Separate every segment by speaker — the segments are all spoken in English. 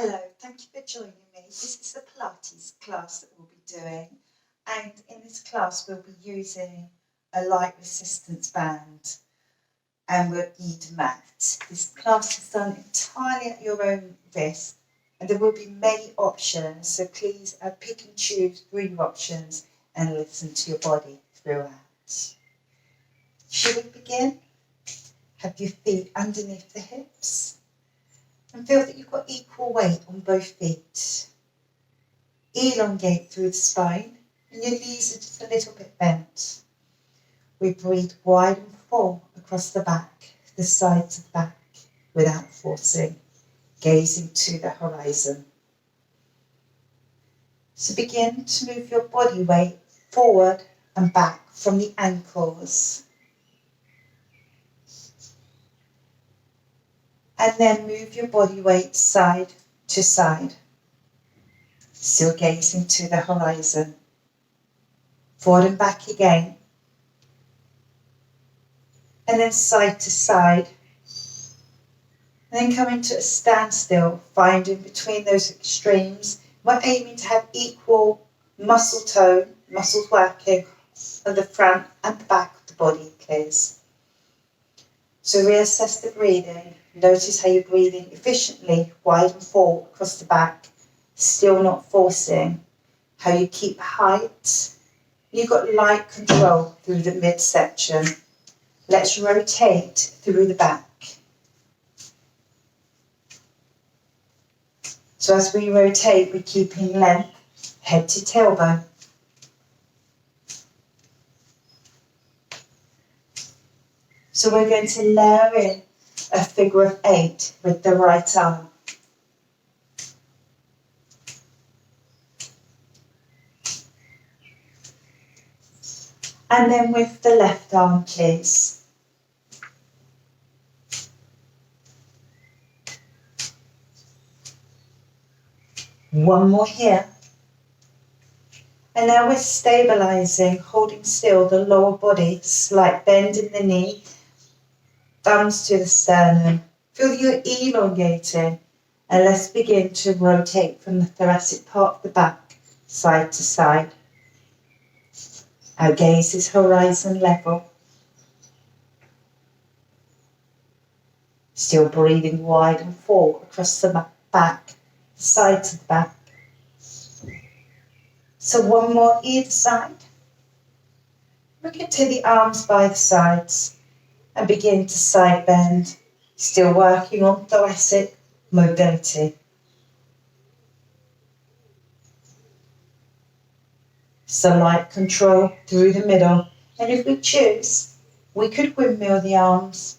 Speaker 1: Hello, thank you for joining me. This is the Pilates class that we'll be doing, and in this class we'll be using a light resistance band and we'll need a mat. This class is done entirely at your own risk and there will be many options, so please pick and choose through your options and listen to your body throughout. Should we begin? Have your feet underneath the hips. And feel that you've got equal weight on both feet. Elongate through the spine and your knees are just a little bit bent. We breathe wide and full across the back, the sides of the back, without forcing, gazing to the horizon. So begin to move your body weight forward and back from the ankles. And then move your body weight side to side, still gazing to the horizon. Forward and back again. And then side to side. And then come into a standstill, finding between those extremes. We're aiming to have equal muscle tone, muscles working on the front and the back of the body, please. So reassess the breathing. Notice how you're breathing efficiently, wide and full across the back, still not forcing. How you keep height. You've got light control through the midsection. Let's rotate through the back. So as we rotate, we're keeping length, head to tailbone. So we're going to layer in a figure of 8 with the right arm. And then with the left arm, please. One more here. And now we're stabilising, holding still the lower body, slight bend in the knee, thumbs to the sternum. Feel that you're elongating, and let's begin to rotate from the thoracic part of the back, side to side. Our gaze is horizon level. Still breathing wide and full across the back, side to the back. So one more either side. Look into the arms by the sides and begin to side bend, still working on thoracic mobility. So light control through the middle, and if we choose, we could windmill the arms.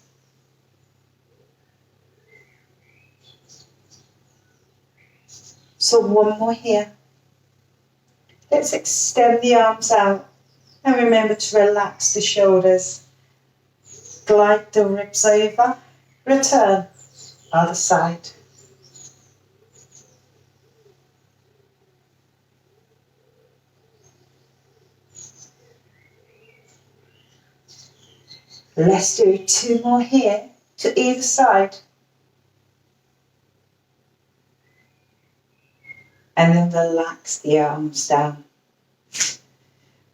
Speaker 1: So one more here. Let's extend the arms out and remember to relax the shoulders. Glide the ribs over, return, other side. Let's do 2 more here to either side. And then relax the arms down.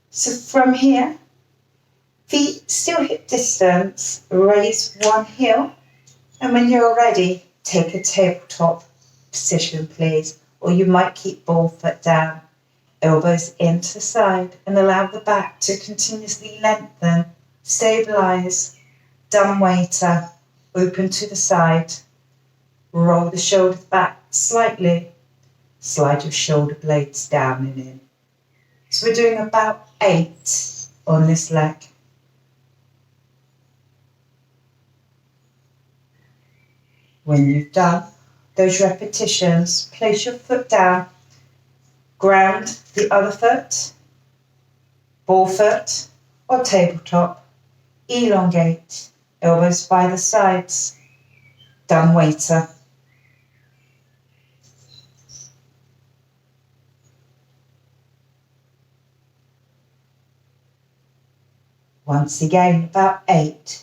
Speaker 1: So from here, feet still hip distance, raise one heel, and when you're ready, take a tabletop position, please, or you might keep ball foot down, elbows into the side, and allow the back to continuously lengthen, stabilize, dumb waiter, open to the side, roll the shoulders back slightly, slide your shoulder blades down and in. So we're doing about 8 on this leg. When you've done those repetitions, place your foot down, ground the other foot, ball foot or tabletop, elongate, elbows by the sides, dumb waiter. Once again, about 8.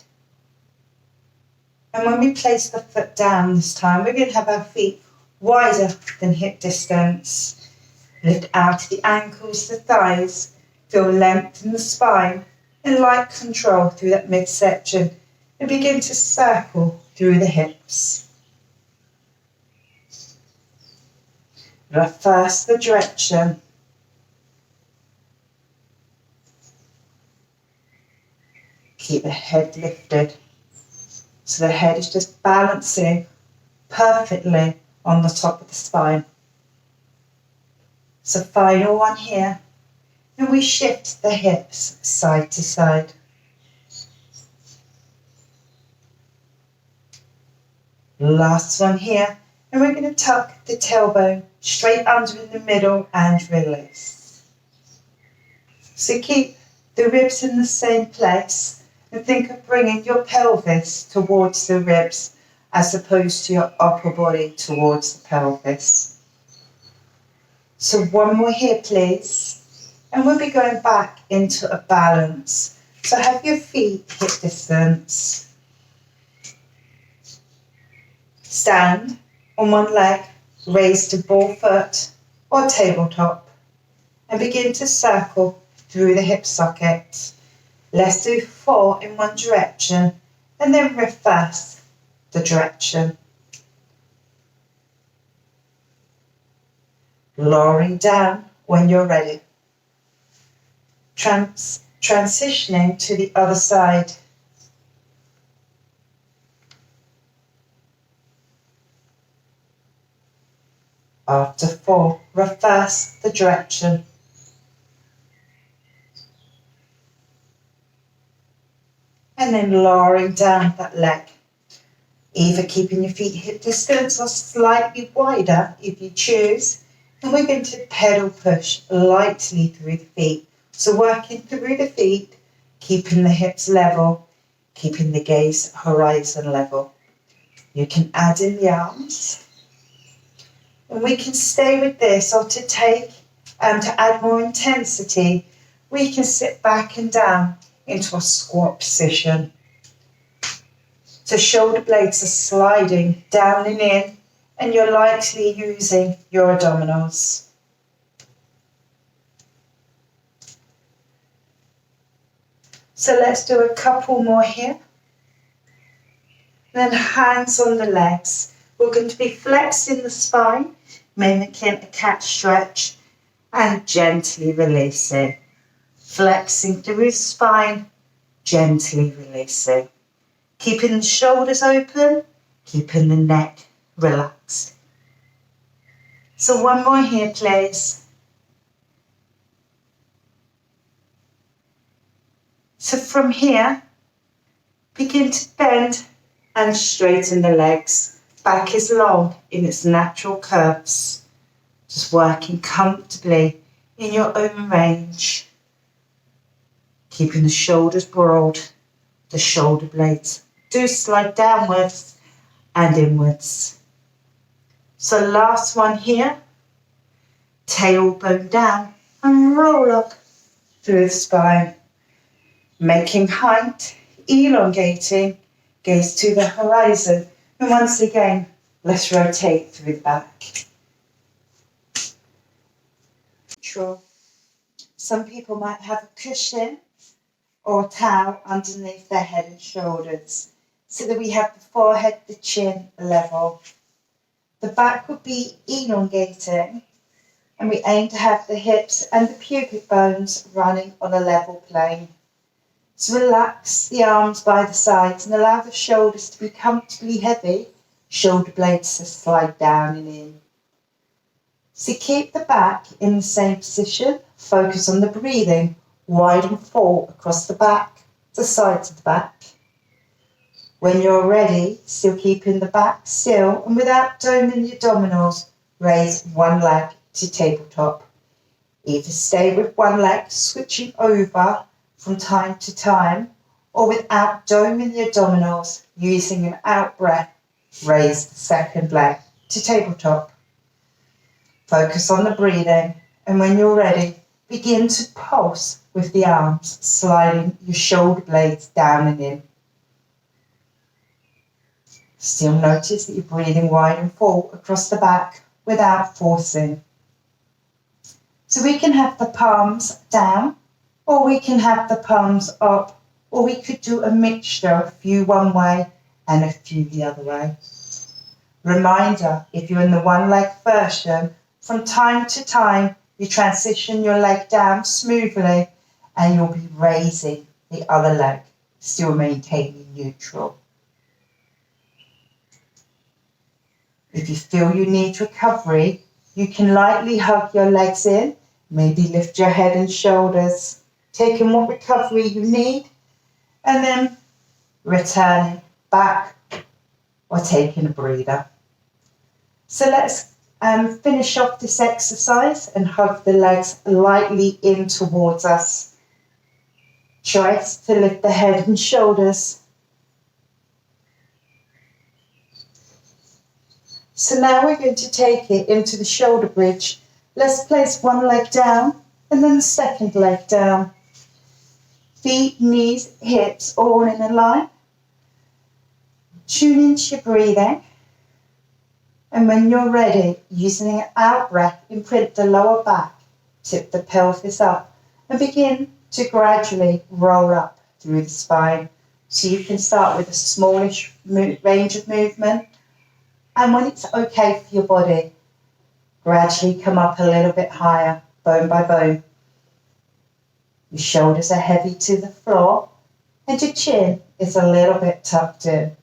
Speaker 1: And when we place the foot down this time, we're going to have our feet wider than hip distance. Lift out of the ankles, the thighs. Feel length in the spine and light control through that midsection and begin to circle through the hips. Reverse the direction. Keep the head lifted. So the head is just balancing perfectly on the top of the spine. So final one here. And we shift the hips side to side. Last one here. And we're going to tuck the tailbone straight under in the middle and release. So keep the ribs in the same place. And think of bringing your pelvis towards the ribs as opposed to your upper body towards the pelvis. So one more here, please. And we'll be going back into a balance. So have your feet hip distance. Stand on one leg, raise to ball foot or tabletop. And begin to circle through the hip socket. Let's do 4 in one direction and then reverse the direction. Lowering down when you're ready. Transitioning to the other side. After 4, reverse the direction. And then lowering down that leg. Either keeping your feet hip distance or slightly wider if you choose. And we're going to pedal push lightly through the feet. So working through the feet, keeping the hips level, keeping the gaze horizon level. You can add in the arms. And we can stay with this, or to add more intensity, we can sit back and down into a squat position. So shoulder blades are sliding down and in, and you're likely using your abdominals. So let's do a couple more here. Then hands on the legs. We're going to be flexing the spine, mimicking a cat stretch, and gently releasing. Flexing through the spine, gently releasing. Keeping the shoulders open, keeping the neck relaxed. So one more here, please. So from here, begin to bend and straighten the legs. Back is long in its natural curves. Just working comfortably in your own range. Keeping the shoulders broad, the shoulder blades do slide downwards and inwards. So last one here, tailbone down and roll up through the spine. Making height, elongating, gaze to the horizon. And once again, let's rotate through the back. Sure. Some people might have a cushion or a towel underneath their head and shoulders, so that we have the forehead, the chin level. The back would be elongating, and we aim to have the hips and the pubic bones running on a level plane. So relax the arms by the sides and allow the shoulders to be comfortably heavy, shoulder blades to slide down and in. So keep the back in the same position, focus on the breathing, widen full across the back, the sides of the back. When you're ready, still keeping the back still and without doming the abdominals, raise one leg to tabletop. Either stay with one leg, switching over from time to time, or without doming the abdominals, using an out breath, raise the second leg to tabletop. Focus on the breathing, and when you're ready, begin to pulse with the arms, sliding your shoulder blades down and in. Still notice that you're breathing wide and full across the back without forcing. So we can have the palms down, or we can have the palms up, or we could do a mixture, a few one way and a few the other way. Reminder, if you're in the one leg version, from time to time, you transition your leg down smoothly and you'll be raising the other leg, still maintaining neutral. If you feel you need recovery, you can lightly hug your legs in, maybe lift your head and shoulders, taking what recovery you need, and then returning back or taking a breather. So let's finish off this exercise and hug the legs lightly in towards us. Try to lift the head and shoulders. So now we're going to take it into the shoulder bridge. Let's place one leg down and then the second leg down. Feet, knees, hips all in a line. Tune into your breathing. And when you're ready, using an out breath, imprint the lower back, tip the pelvis up and begin to gradually roll up through the spine. So you can start with a smallish range of movement. And when it's okay for your body, gradually come up a little bit higher, bone by bone. Your shoulders are heavy to the floor and your chin is a little bit tucked in.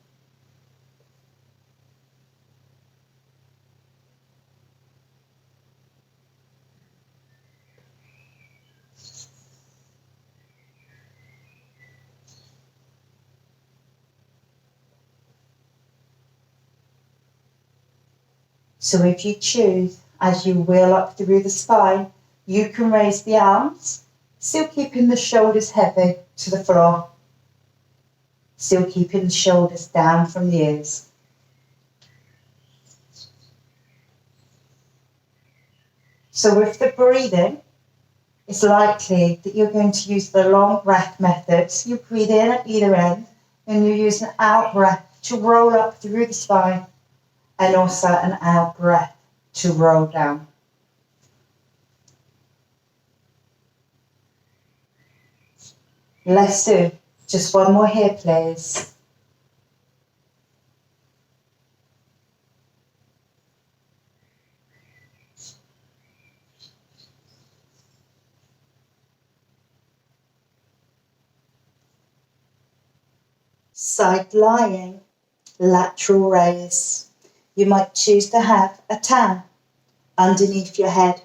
Speaker 1: So if you choose, as you wheel up through the spine, you can raise the arms, still keeping the shoulders heavy to the floor, still keeping the shoulders down from the ears. So with the breathing, it's likely that you're going to use the long breath method. So you breathe in at either end and you use an out breath to roll up through the spine, and also an out breath to roll down. Let's do just one more here, please. Side lying, lateral raise. You might choose to have a towel underneath your head.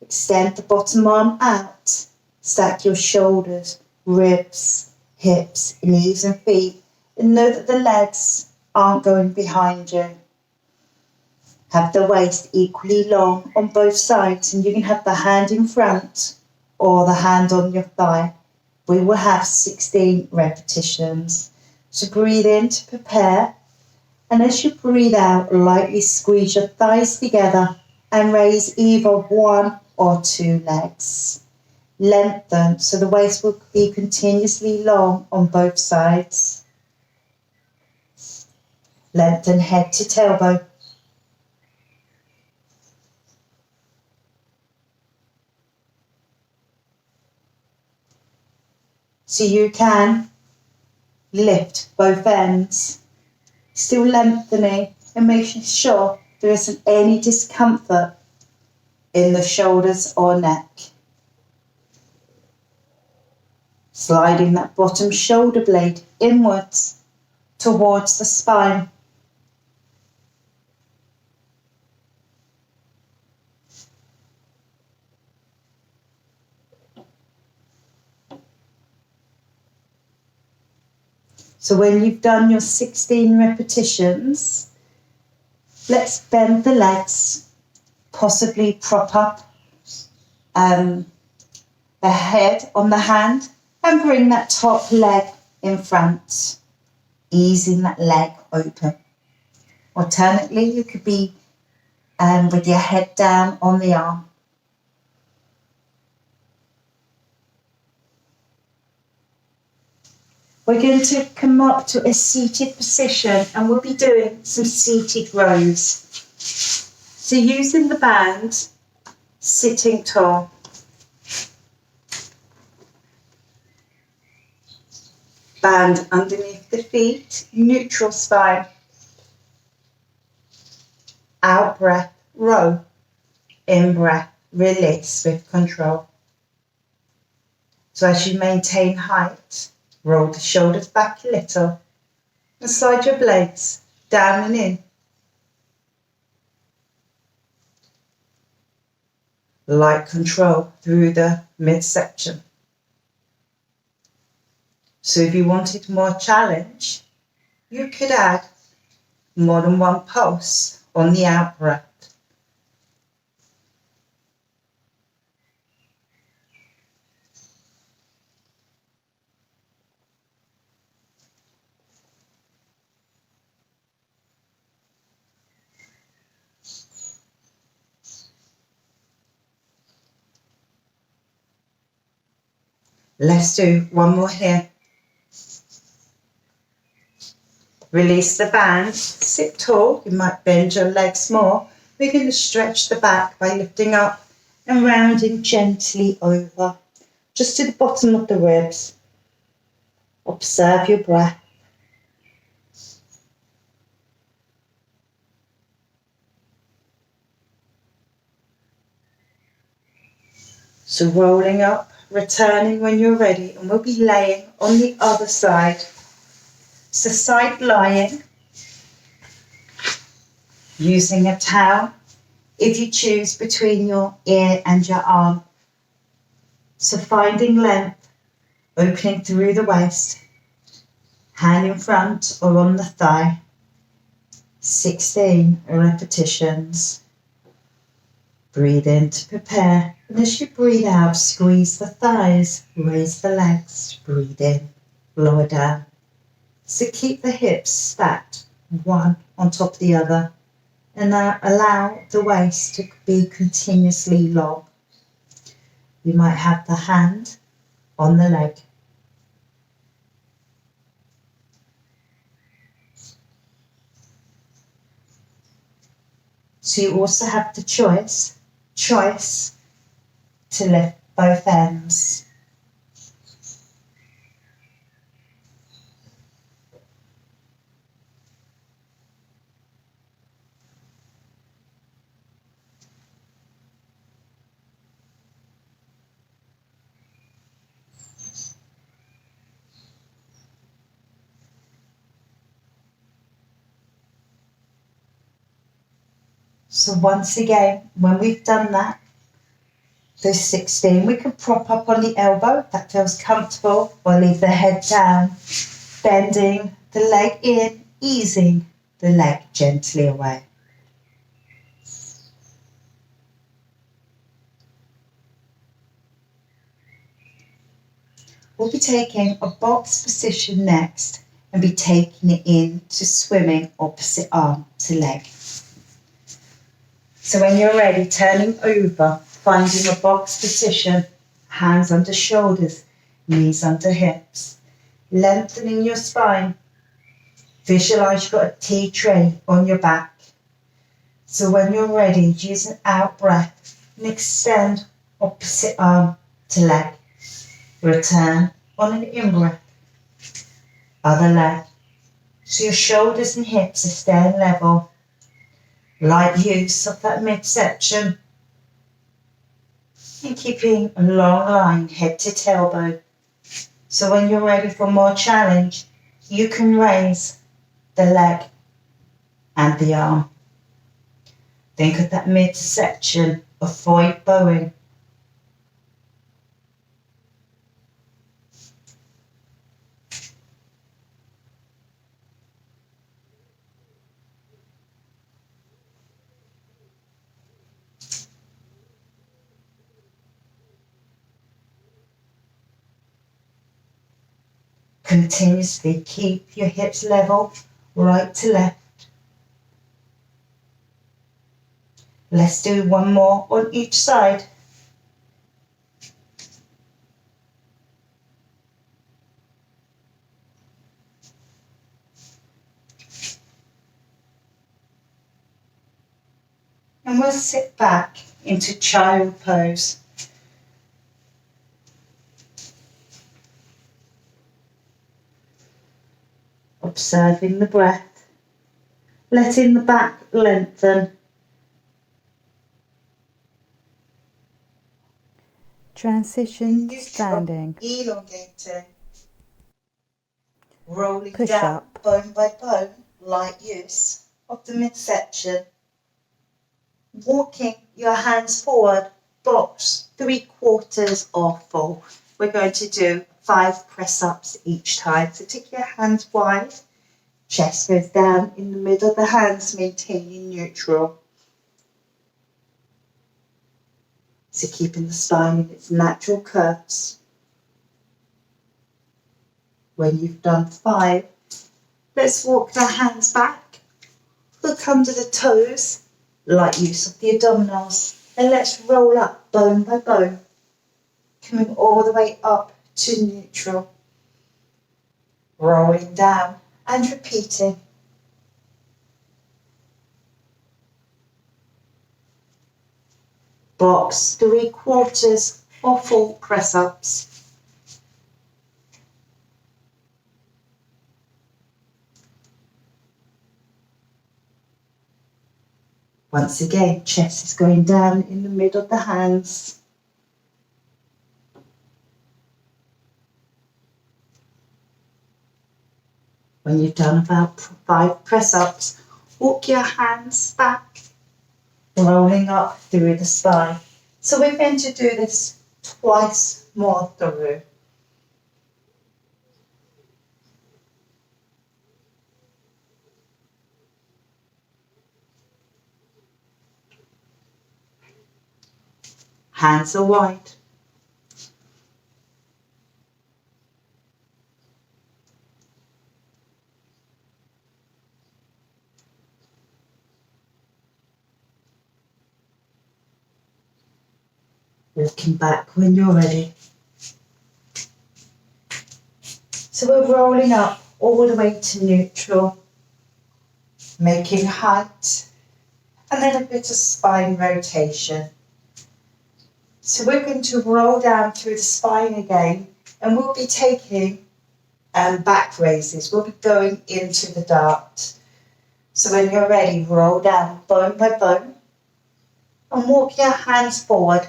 Speaker 1: Extend the bottom arm out. Stack your shoulders, ribs, hips, knees and feet. And know that the legs aren't going behind you. Have the waist equally long on both sides, and you can have the hand in front or the hand on your thigh. We will have 16 repetitions. So breathe in to prepare. And as you breathe out, lightly squeeze your thighs together and raise either one or two legs. Lengthen so the waist will be continuously long on both sides. Lengthen head to tailbone. So you can lift both ends, still lengthening and making sure there isn't any discomfort in the shoulders or neck. Sliding that bottom shoulder blade inwards towards the spine. So when you've done your 16 repetitions, let's bend the legs, possibly prop up the head on the hand and bring that top leg in front, easing that leg open. Alternately, you could be with your head down on the arm. We're going to come up to a seated position and we'll be doing some seated rows. So using the band, sitting tall. Band underneath the feet, neutral spine. Out breath, row. In breath, release with control. So as you maintain height, roll the shoulders back a little and slide your blades down and in. Light control through the midsection. So if you wanted more challenge, you could add more than one pulse on the out breath. Let's do one more here. Release the band, sit tall, you might bend your legs more. We're going to stretch the back by lifting up and rounding gently over, just to the bottom of the ribs. Observe your breath. So rolling up, returning when you're ready, and we'll be laying on the other side. So side lying, using a towel, if you choose, between your ear and your arm. So finding length, opening through the waist, hand in front or on the thigh. 16 repetitions. Breathe in to prepare, and as you breathe out, squeeze the thighs, raise the legs, breathe in, lower down. So keep the hips stacked, one on top of the other, and now allow the waist to be continuously long. You might have the hand on the leg. So you also have the choice to lift both ends. So once again, when we've done that, those 16, we can prop up on the elbow if that feels comfortable, or leave the head down, bending the leg in, easing the leg gently away. We'll be taking a box position next and be taking it in to swimming opposite arm to leg. So when you're ready, turning over, finding a box position, hands under shoulders, knees under hips, lengthening your spine. Visualize you've got a tea tray on your back. So when you're ready, use an out breath and extend opposite arm to leg. Return on an in breath. Other leg. So your shoulders and hips are staying level. Light use of that midsection. And keeping a long line head to tailbone. So when you're ready for more challenge, you can raise the leg and the arm. Think of that midsection, avoid bowing. Continuously keep your hips level, right to left. Let's do one more on each side. And we'll sit back into child pose. Observing the breath, letting the back lengthen.
Speaker 2: Transition standing.
Speaker 1: Elongating. Rolling
Speaker 2: Push
Speaker 1: down
Speaker 2: up.
Speaker 1: bone by bone, light use of the midsection. Walking your hands forward, box 3/4 or full. We're going to do 5 press-ups each time. So take your hands wide, chest goes down in the middle of the hands, maintaining neutral. So keeping the spine in its natural curves. When you've done 5, let's walk the hands back, hook under the toes, light use of the abdominals, and let's roll up bone by bone, coming all the way up to neutral, rolling down and repeating. Box 3/4 or full press-ups. Once again, chest is going down in the middle of the hands. When you've done about 5 press-ups, walk your hands back, rolling up through the spine. So we're going to do this twice more through. Hands are wide. Walking back when you're ready. So we're rolling up all the way to neutral, making height, and then a bit of spine rotation. So we're going to roll down through the spine again, and we'll be taking back raises. We'll be going into the dart. So when you're ready, roll down bone by bone and walk your hands forward.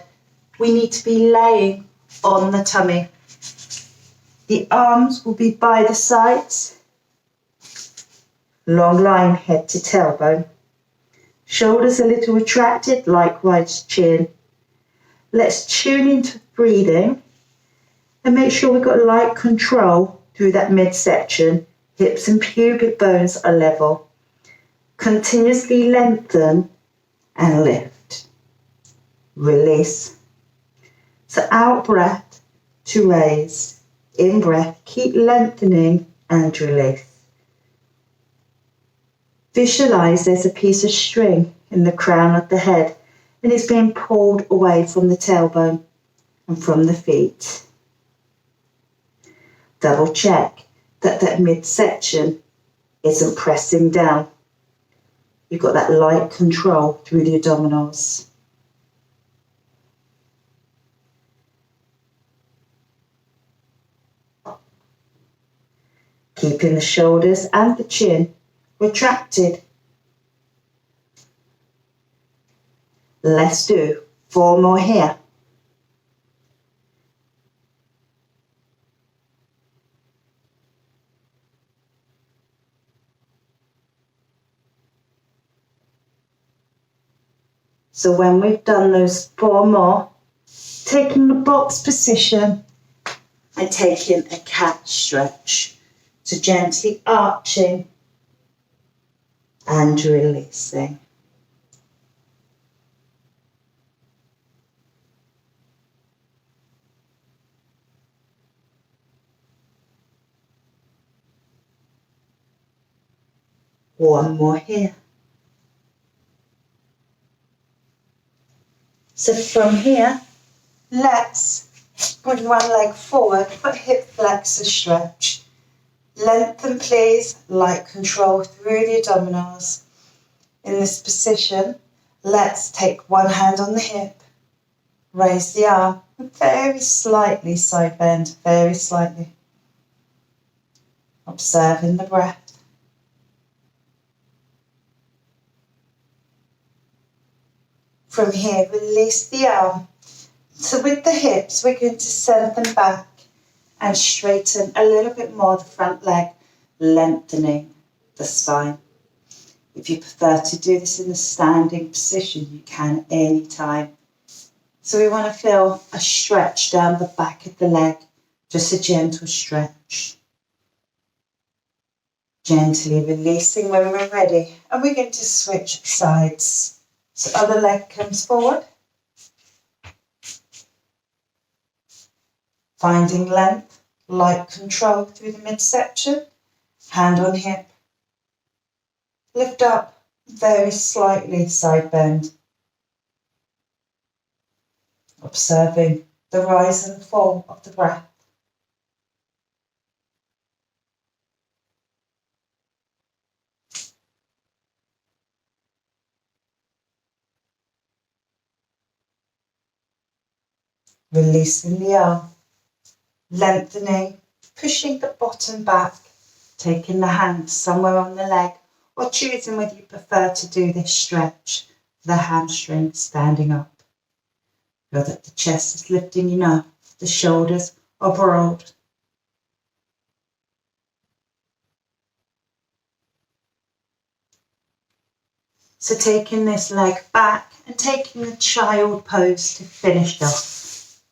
Speaker 1: We need to be laying on the tummy. The arms will be by the sides. Long line head to tailbone. Shoulders a little retracted, likewise chin. Let's tune into breathing and make sure we've got light control through that midsection. Hips and pubic bones are level. Continuously lengthen and lift. Release. So out breath to raise. In breath, keep lengthening and release. Visualize there's a piece of string in the crown of the head and it's being pulled away from the tailbone and from the feet. Double check that midsection isn't pressing down. You've got that light control through the abdominals. Keeping the shoulders and the chin retracted. Let's do 4 more here. So when we've done those 4 more, taking the box position and taking a cat stretch. So gently arching and releasing. One more here. So from here, let's bring one leg forward, but hip flexor stretch. Lengthen please, light control through the abdominals. In this position, Let's take one hand on the hip, raise the arm, and very slightly side bend, very slightly. Observing the breath. From here, release the arm. So with the hips, we're going to send them back and straighten a little bit more the front leg, lengthening the spine. If you prefer to do this in a standing position, you can anytime. So we want to feel a stretch down the back of the leg, just a gentle stretch. Gently releasing when we're ready. And we're going to switch sides. So other leg comes forward. Finding length, light control through the midsection. Hand on hip. Lift up, very slightly side bend. Observing the rise and fall of the breath. Releasing the arm, lengthening, pushing the bottom back, taking the hand somewhere on the leg, or choosing whether you prefer to do this stretch, the hamstring standing up. Feel that the chest is lifting enough, the shoulders are broad. So taking this leg back and taking the child pose to finish off.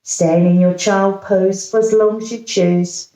Speaker 1: Staying in your child pose for as long as you choose.